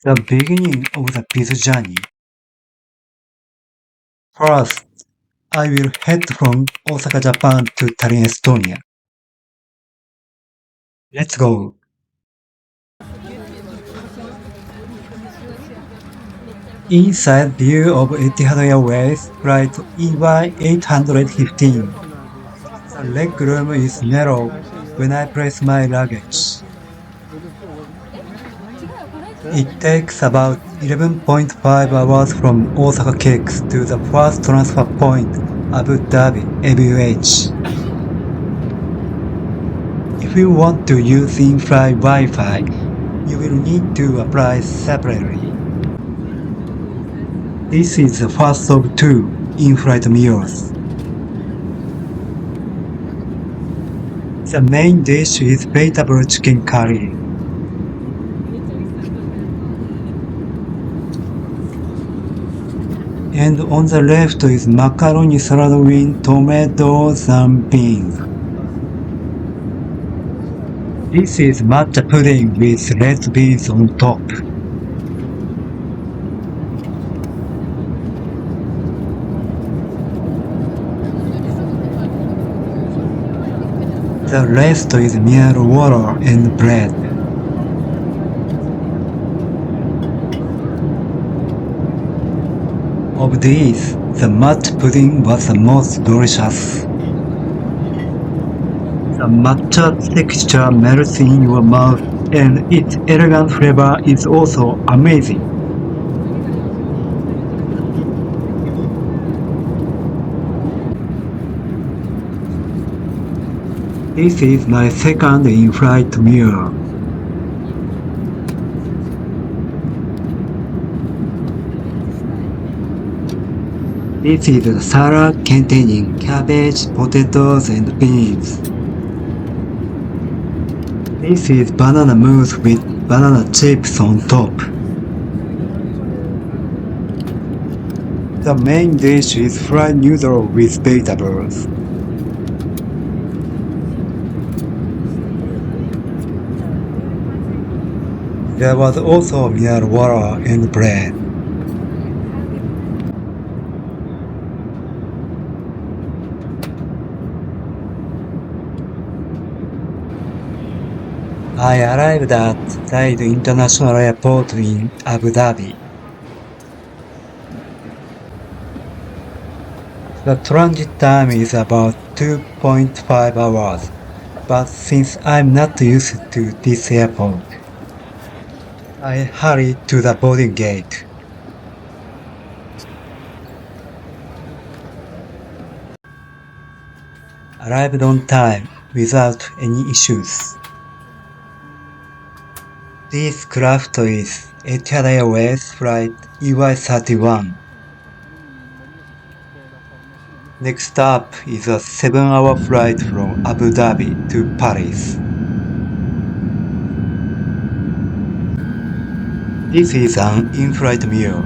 The beginning of the Biz journey. First, I will head from Osaka, Japan to Tallinn, Estonia. Let's go. Inside view of Etihad Airways flight EY815. The leg room is narrow when I place my luggage. It takes about 11.5 hours from Osaka KEX to the first transfer point, Abu Dhabi, ABUH. If you want to use in-flight Wi-Fi, you will need to apply separately. This is the first of two in-flight meals. The main dish is vegetable chicken curry. And on the left is macaroni salad with tomatoes and beans. This is matcha pudding with red beans on top. The rest is mineral water and bread. Of these, the matcha pudding was the most delicious. The matcha texture melts in your mouth and its elegant flavor is also amazing. This is my second in-flight meal. This is a salad containing cabbage, potatoes, and beans. This is banana mousse with banana chips on top. The main dish is fried noodle with vegetables. There was also mineral water and bread. I arrived at Zayed International Airport in Abu Dhabi. The transit time is about 2.5 hours, but since I'm not used to this airport, I hurried to the boarding gate. Arrived on time without any issues. This craft is Etihad Airways flight EY31. Next up is a 7-hour flight from Abu Dhabi to Paris. This is an in-flight meal.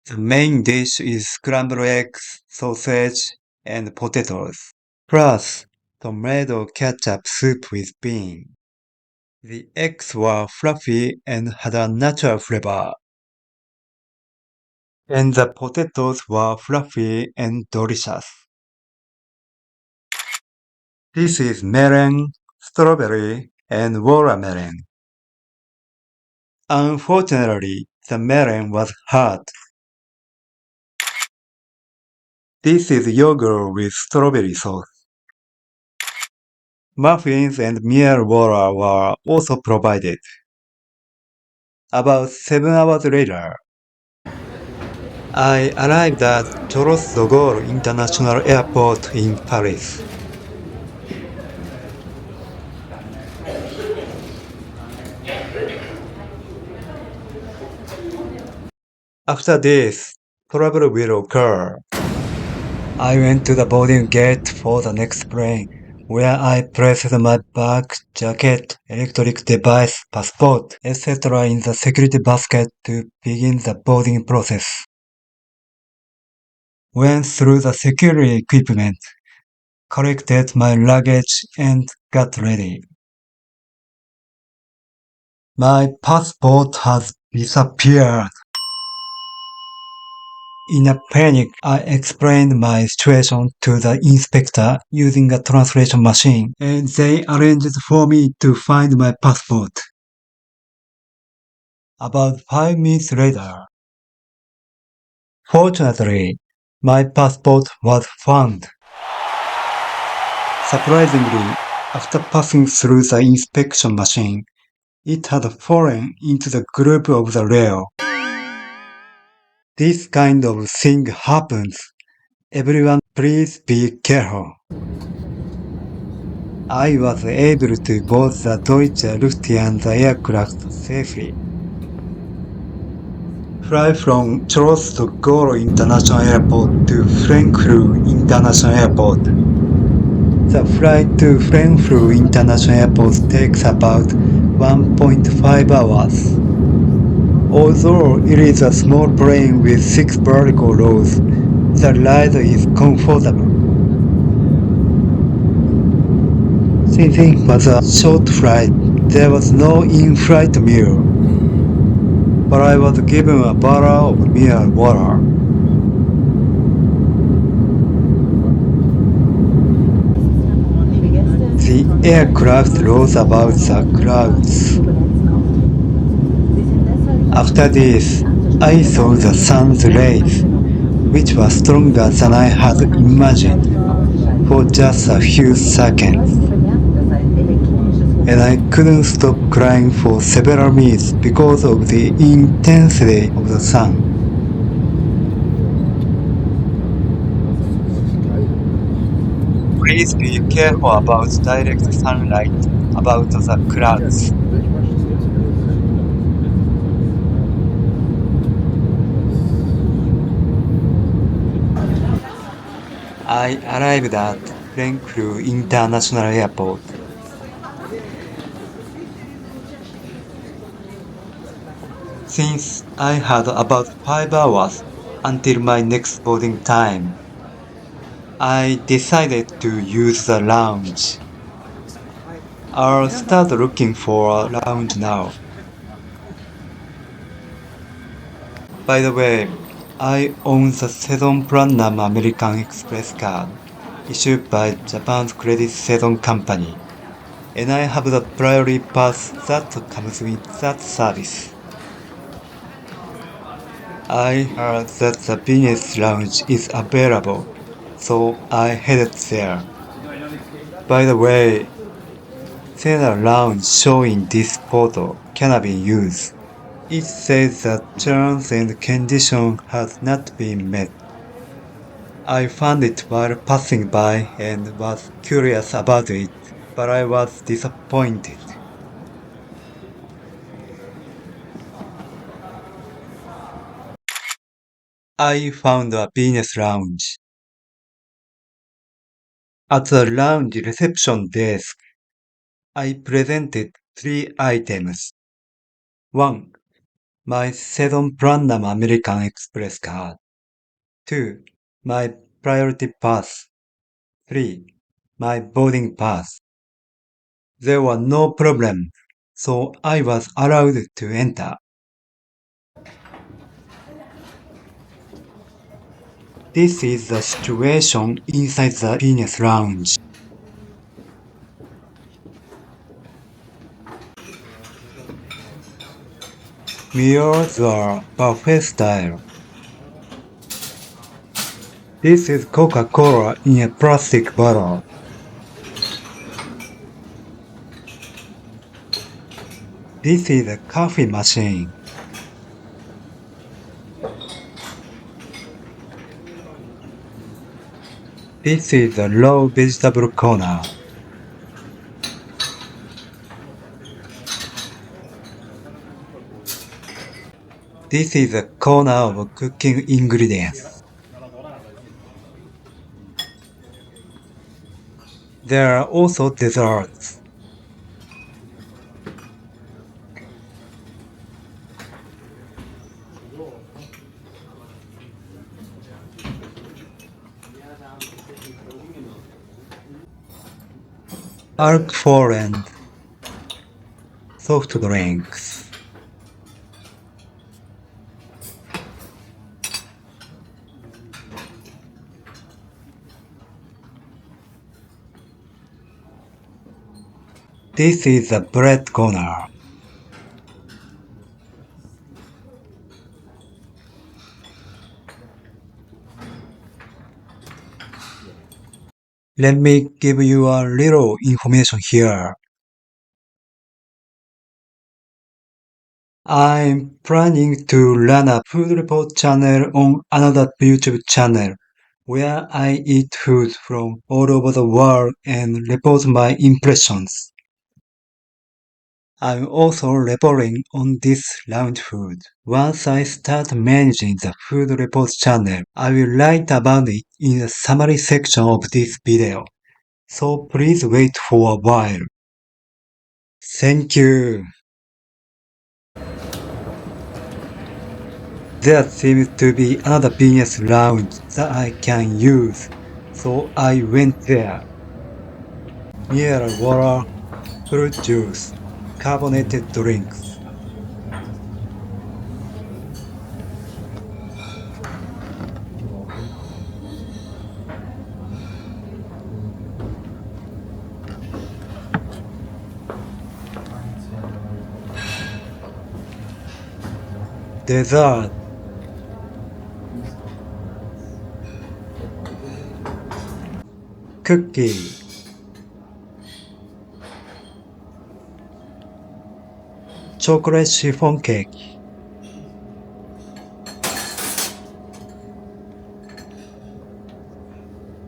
The main dish is scrambled eggs, sausage, and potatoes, plus tomato ketchup soup with bean. The eggs were fluffy and had a natural flavor. And the potatoes were fluffy and delicious. This is melon, strawberry, and watermelon. Unfortunately, the melon was hard. This is yogurt with strawberry sauce. Muffins and mineral water were also provided. About 7 hours later, I arrived at Charles de Gaulle International Airport in Paris. After this, trouble will occur. I went to the boarding gate for the next plane, where I placed my bag, jacket, electric device, passport, etc. in the security basket to begin the boarding process. Went through the security equipment, collected my luggage and got ready. My passport has disappeared. In a panic, I explained my situation to the inspector using a translation machine, and they arranged for me to find my passport. About 5 minutes later, fortunately, my passport was found. Surprisingly, after passing through the inspection machine, it had fallen into the groove of the rail. This kind of thing happens. Everyone, please be careful. I was able to board the Deutsche Lufthansa aircraft safely. Fly from Charles de Gaulle International Airport to Frankfurt International Airport. The flight to Frankfurt International Airport takes about 1.5 hours. Although it is a small plane with 6 vertical rows, the ride is comfortable. Since it was a short flight, there was no in-flight meal, but I was given a bottle of mineral water. The aircraft rose above the clouds. After this, I saw the sun's rays, which were stronger than I had imagined, for just a few seconds. And I couldn't stop crying for several minutes because of the intensity of the sun. Please be careful about direct sunlight about the clouds. I arrived at Frankfurt International Airport. Since I had about 5 hours until my next boarding time, I decided to use the lounge. I'll start looking for a lounge now. By the way, I own the Seddon Platinum American Express card issued by Japan's Credit Seddon Company, and I have the priority pass that comes with that service. I heard that the business lounge is available, so I headed there. By the way, the lounge showing this photo cannot be used. It says that terms and conditions have not been met. I found it while passing by and was curious about it, but I was disappointed. I found a business lounge. At the lounge reception desk, I presented 3 items. 1. My Seddon Platinum American Express card. 2. My priority pass. 3. My boarding pass. There were no problems, so I was allowed to enter. This is the situation inside the business lounge. Mirrors are buffet style. This is Coca-Cola in a plastic bottle. This is a coffee machine. This is the raw vegetable corner. This is a corner of cooking ingredients. There are also desserts. alcohol and soft drinks. This is a bread corner. Let me give you a little information here. I'm planning to run a food report channel on another YouTube channel where I eat food from all over the world and report my impressions. I'm also reporting on this lounge food. Once I start managing the food report channel, I will write about it in the summary section of this video. So please wait for a while. Thank you. There seems to be another business lounge that I can use, so I went there. Mineral water, fruit juice, carbonated drinks. Dessert. Cookie. Chocolate chiffon cake.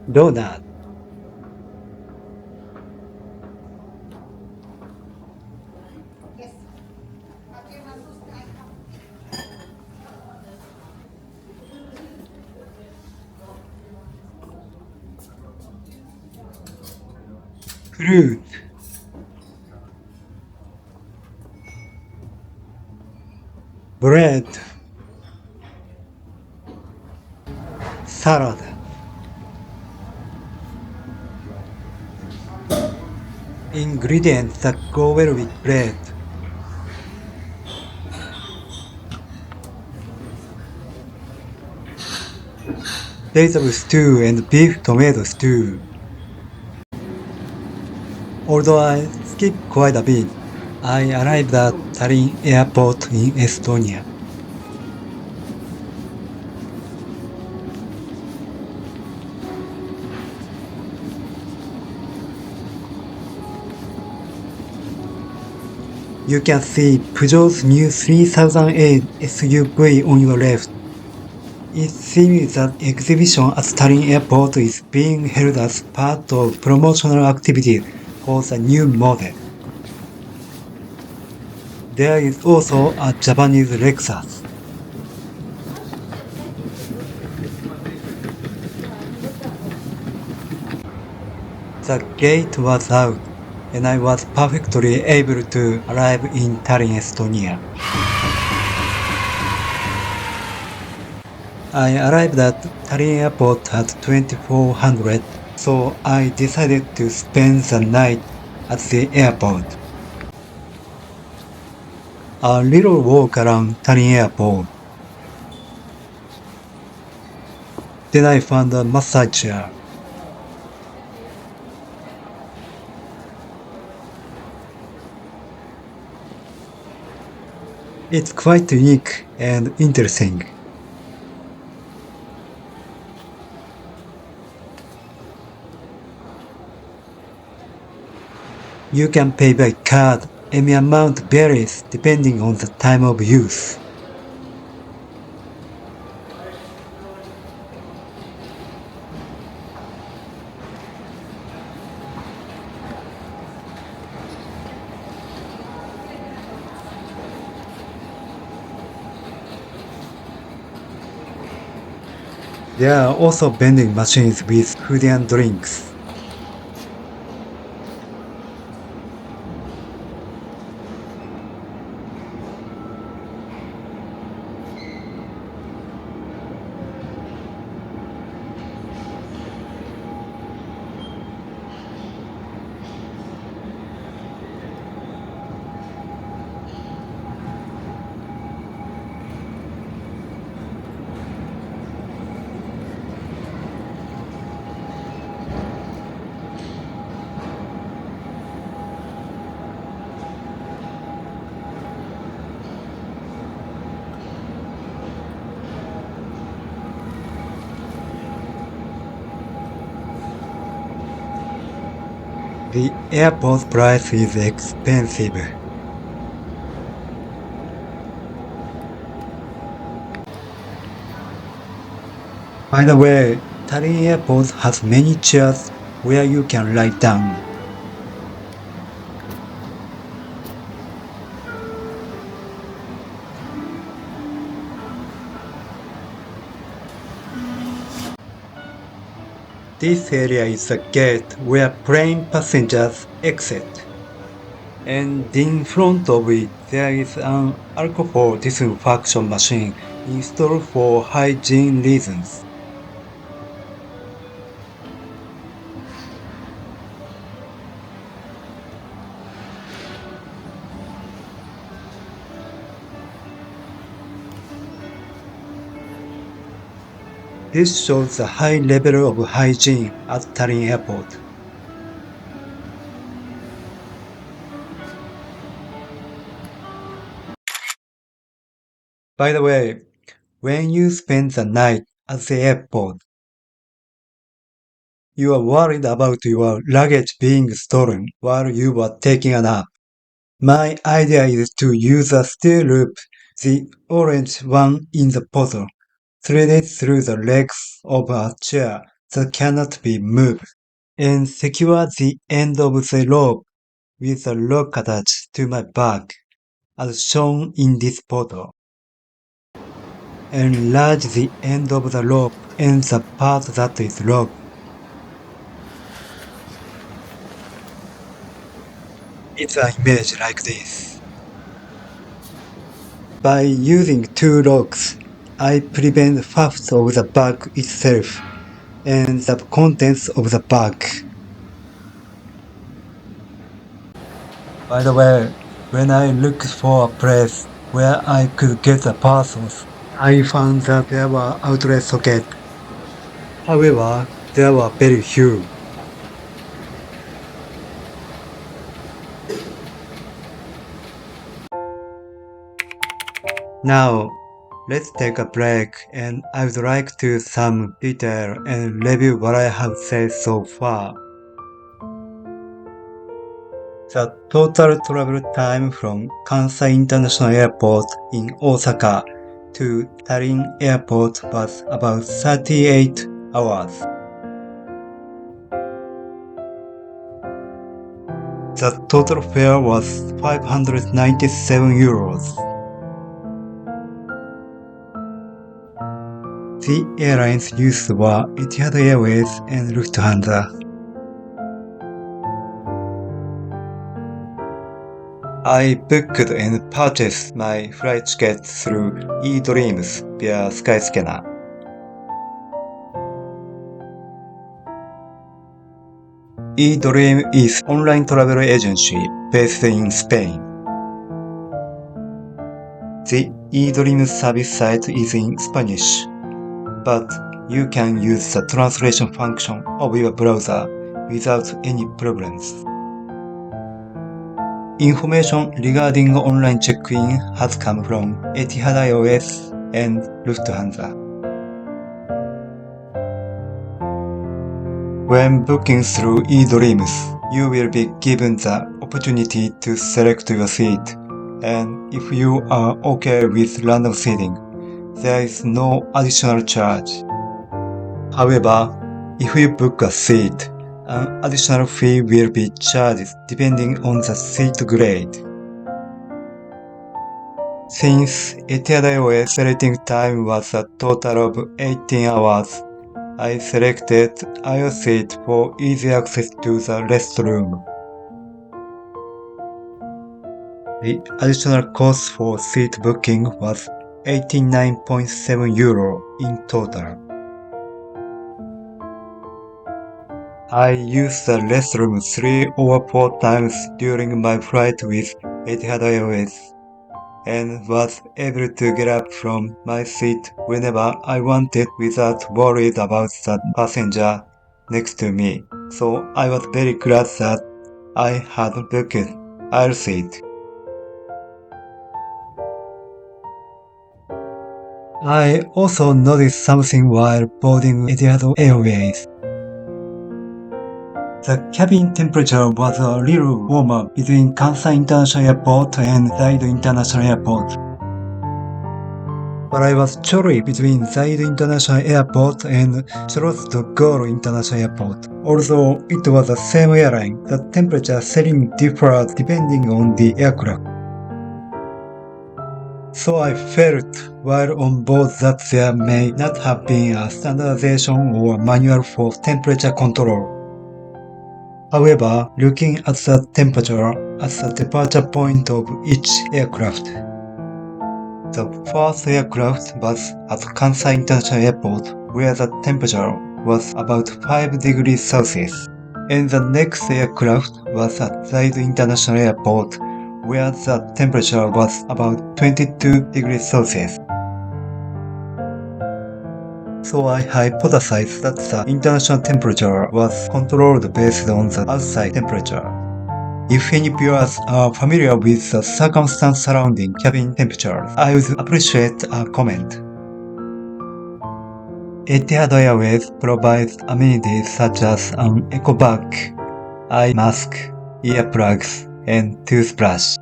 Donut. Fruit. Bread. Salad. Ingredients that go well with bread. Vegetable stew and beef tomato stew. Although I skipped quite a bit, I arrived at Tallinn airport in Estonia. You can see Peugeot's new 3008 SUV on your left. It seems that exhibition at Tallinn airport is being held as part of promotional activities for the new model. There is also a Japanese Lexus. The gate was out, and I was perfectly able to arrive in Tallinn, Estonia. I arrived at Tallinn airport at 2400, so I decided to spend the night at the airport. A little walk around Tallinn airport. Then I found a massage chair. It's quite unique and interesting. You can pay by card, and the amount varies depending on the time of use. There are also vending machines with food and drinks. The airport price is expensive. By the way, Tallinn Airport has many chairs where you can lie down. This area is the gate where plane passengers exit. And in front of it, there is an alcohol disinfection machine installed for hygiene reasons. This shows the high level of hygiene at Tallinn Airport. By the way, when you spend the night at the airport, you are worried about your luggage being stolen while you were taking a nap. My idea is to use a steel loop, the orange one in the bottle, threaded through the legs of a chair that cannot be moved, and secure the end of the rope with a lock attached to my bag, as shown in this photo. Enlarge the end of the rope and the part that is locked. It's an image like this. By using two locks, I prevent theft of the bag itself and the contents of the bag. By the way, when I looked for a place where I could get the parcels, I found that there were outlet sockets. However, there were very few. Now, let's take a break and I would like to some detail and review what I have said so far. The total travel time from Kansai International Airport in Osaka to Tallinn Airport was about 38 hours. The total fare was 597 euros. The airlines used were Etihad Airways and Lufthansa. I booked and purchased my flight ticket through eDreams via Skyscanner. eDream is online travel agency based in Spain. The eDream service site is in Spanish, but you can use the translation function of your browser without any problems. Information regarding online check-in has come from Etihad Airways and Lufthansa. When booking through eDreams, you will be given the opportunity to select your seat, and if you are okay with random seating, there is no additional charge. However, if you book a seat, an additional fee will be charged depending on the seat grade. Since Etihad Airways selecting time was a total of 18 hours, I selected aisle seat for easy access to the restroom. The additional cost for seat booking was 89.7 euro in total. I used the restroom 3 or 4 times during my flight with Etihad Airways and was able to get up from my seat whenever I wanted without worried about the passenger next to me. So I was very glad that I had booked aisle seat. I also noticed something while boarding Etihad Airways. The cabin temperature was a little warmer between Kansai International Airport and Saido International Airport. But I was chilly between Saido International Airport and Chorosdogoro International Airport. Although it was the same airline, the temperature setting differed depending on the aircraft. So I felt while on board that there may not have been a standardization or manual for temperature control. However, looking at the temperature at the departure point of each aircraft, the first aircraft was at Kansai International Airport, where the temperature was about 5 degrees Celsius, and the next aircraft was at Saido International Airport, where the temperature was about 22 degrees Celsius. So I hypothesized that the international temperature was controlled based on the outside temperature. If any viewers are familiar with the circumstance surrounding cabin temperatures, I would appreciate a comment. Etihad Airways provides amenities such as an eco bag, eye mask, earplugs, and toothbrush.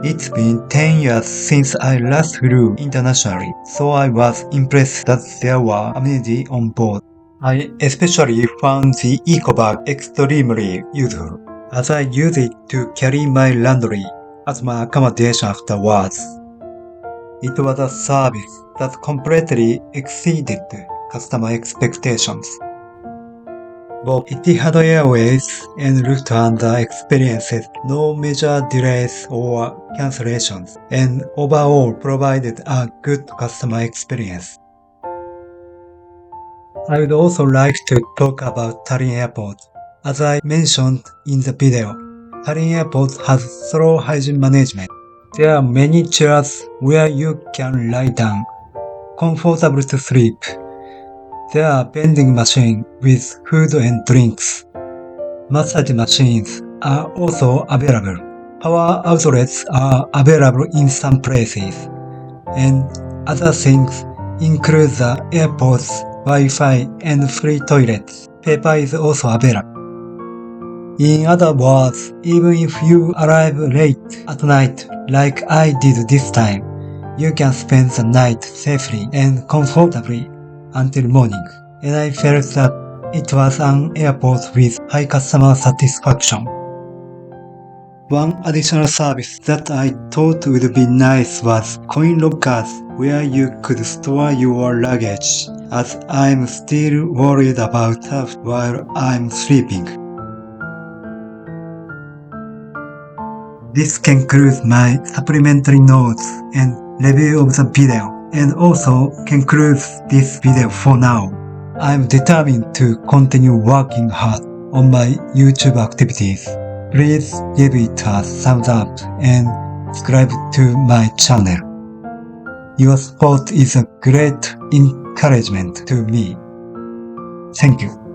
It's been 10 years since I last flew internationally, so I was impressed that there were amenities on board. I especially found the eco bag extremely useful, as I use it to carry my laundry as my accommodation afterwards. It was a service that completely exceeded customer expectations. Both Etihad Airways and Lufthansa experienced no major delays or cancellations, and overall provided a good customer experience. I would also like to talk about Tallinn Airport. As I mentioned in the video, Tallinn Airport has thorough hygiene management. There are many chairs where you can lie down, comfortable to sleep. There are vending machines with food and drinks. Massage machines are also available. Power outlets are available in some places. And other things include the airport's Wi-Fi and free toilets. Paper is also available. In other words, even if you arrive late at night like I did this time, you can spend the night safely and comfortably until morning, and I felt that it was an airport with high customer satisfaction. One additional service that I thought would be nice was coin lockers, where you could store your luggage, as I'm still worried about theft while I'm sleeping. This concludes my supplementary notes and review of the video, and also concludes this video for now. I'm determined to continue working hard on my YouTube activities. Please give it a thumbs up and subscribe to my channel. Your support is a great encouragement to me. Thank you.